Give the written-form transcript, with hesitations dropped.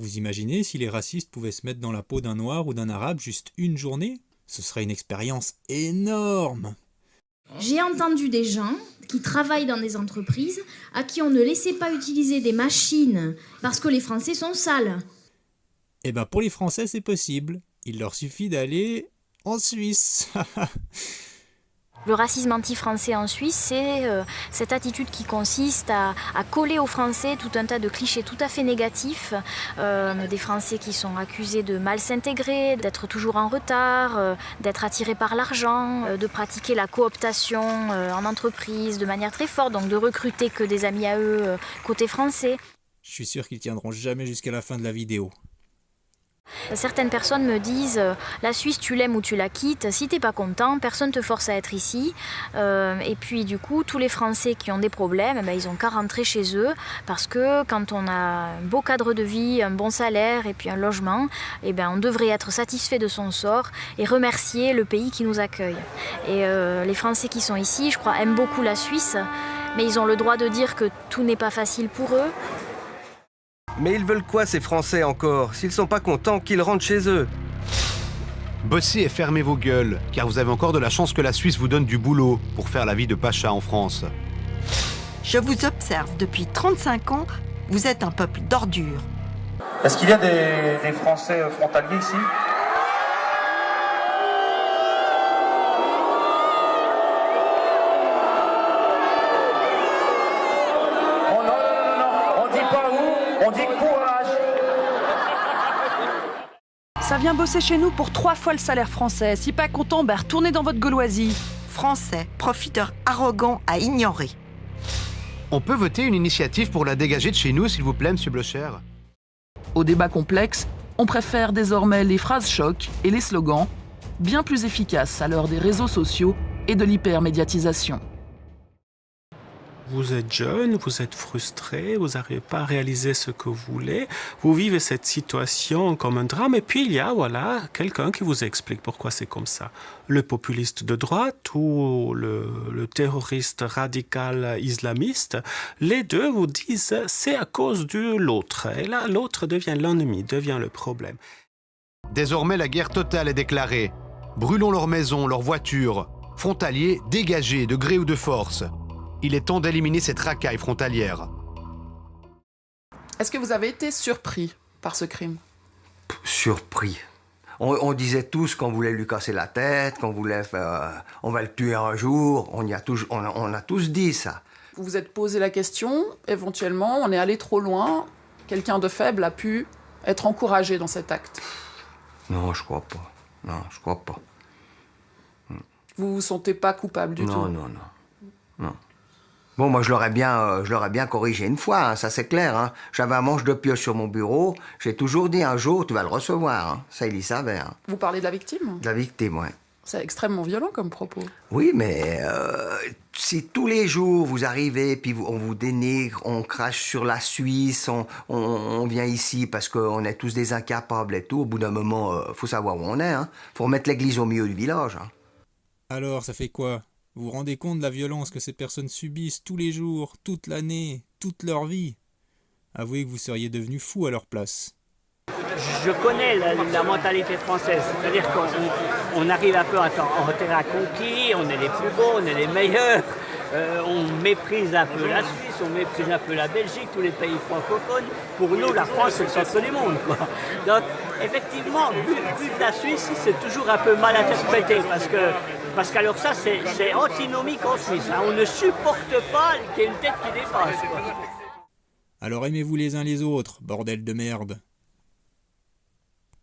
Vous imaginez si les racistes pouvaient se mettre dans la peau d'un noir ou d'un arabe juste une journée? Ce serait une expérience énorme. J'ai entendu des gens qui travaillent dans des entreprises à qui on ne laissait pas utiliser des machines parce que les Français sont sales. Eh ben pour les Français c'est possible. Il leur suffit d'aller en Suisse. Le racisme anti-français en Suisse, c'est cette attitude qui consiste à coller aux Français tout un tas de clichés tout à fait négatifs. Des Français qui sont accusés de mal s'intégrer, d'être toujours en retard, d'être attirés par l'argent, de pratiquer la cooptation en entreprise de manière très forte, donc de recruter que des amis à eux côté français. Je suis sûr qu'ils tiendront jamais jusqu'à la fin de la vidéo. Certaines personnes me disent la Suisse tu l'aimes ou tu la quittes, si t'es pas content, personne te force à être ici. Et puis du coup tous les Français qui ont des problèmes, ils ont qu'à rentrer chez eux parce que quand on a un beau cadre de vie, un bon salaire et puis un logement, on devrait être satisfait de son sort et remercier le pays qui nous accueille. Et les Français qui sont ici, je crois, aiment beaucoup la Suisse, mais ils ont le droit de dire que tout n'est pas facile pour eux. Mais ils veulent quoi ces Français encore? S'ils sont pas contents, qu'ils rentrent chez eux. Bossez et fermez vos gueules, car vous avez encore de la chance que la Suisse vous donne du boulot pour faire la vie de pacha en France. Je vous observe depuis 35 ans, vous êtes un peuple d'ordures. Est-ce qu'il y a des Français frontaliers ici? Oh non, on dit pas où, on dit courage. Ça vient bosser chez nous pour 3 fois le salaire français. Si pas content, retournez dans votre gauloisie. Français, profiteurs arrogants à ignorer. On peut voter une initiative pour la dégager de chez nous, s'il vous plaît, monsieur Blocher? Au débat complexe, on préfère désormais les phrases chocs et les slogans, bien plus efficaces à l'heure des réseaux sociaux et de l'hypermédiatisation. Vous êtes jeune, vous êtes frustré, vous n'arrivez pas à réaliser ce que vous voulez, vous vivez cette situation comme un drame, et puis il y a quelqu'un qui vous explique pourquoi c'est comme ça. Le populiste de droite ou le terroriste radical islamiste, les deux vous disent c'est à cause de l'autre. Et là, l'autre devient l'ennemi, devient le problème. Désormais, la guerre totale est déclarée. Brûlons leurs maisons, leurs voitures. Frontaliers, dégagez, de gré ou de force. Il est temps d'éliminer cette racaille frontalière. Est-ce que vous avez été surpris par ce crime? Surpris. On disait tous qu'on voulait lui casser la tête, qu'on voulait on va le tuer un jour. On a tous dit ça. Vous vous êtes posé la question, éventuellement, on est allé trop loin, quelqu'un de faible a pu être encouragé dans cet acte. Non, je crois pas. Non, je crois pas. Vous vous sentez pas coupable du tout? Non. Bon, moi, je l'aurais bien corrigé une fois, hein, ça c'est clair. Hein. J'avais un manche de pioche sur mon bureau. J'ai toujours dit un jour, tu vas le recevoir. Hein. Ça, il y savait. Hein. Vous parlez de la victime? De la victime, ouais. C'est extrêmement violent comme propos. Oui, mais si tous les jours vous arrivez, puis on vous dénigre, on crache sur la Suisse, on vient ici parce qu'on est tous des incapables et tout, au bout d'un moment, faut savoir où on est. Hein. Faut remettre l'église au milieu du village. Hein. Alors, ça fait quoi? Vous vous rendez compte de la violence que ces personnes subissent tous les jours, toute l'année, toute leur vie? Avouez que vous seriez devenu fou à leur place. Je connais la mentalité française, c'est-à-dire qu'on arrive un peu en terrain conquis, on est les plus beaux, on est les meilleurs, on méprise un peu la Suisse, on méprise un peu la Belgique, tous les pays francophones. Pour nous, la France, c'est le centre du monde, quoi. Donc, effectivement, vu de la Suisse, c'est toujours un peu mal interprété, parce qu'alors ça, c'est antinomique en Suisse. Hein. On ne supporte pas qu'il y ait une tête qui dépasse, quoi. Alors aimez-vous les uns les autres, bordel de merde.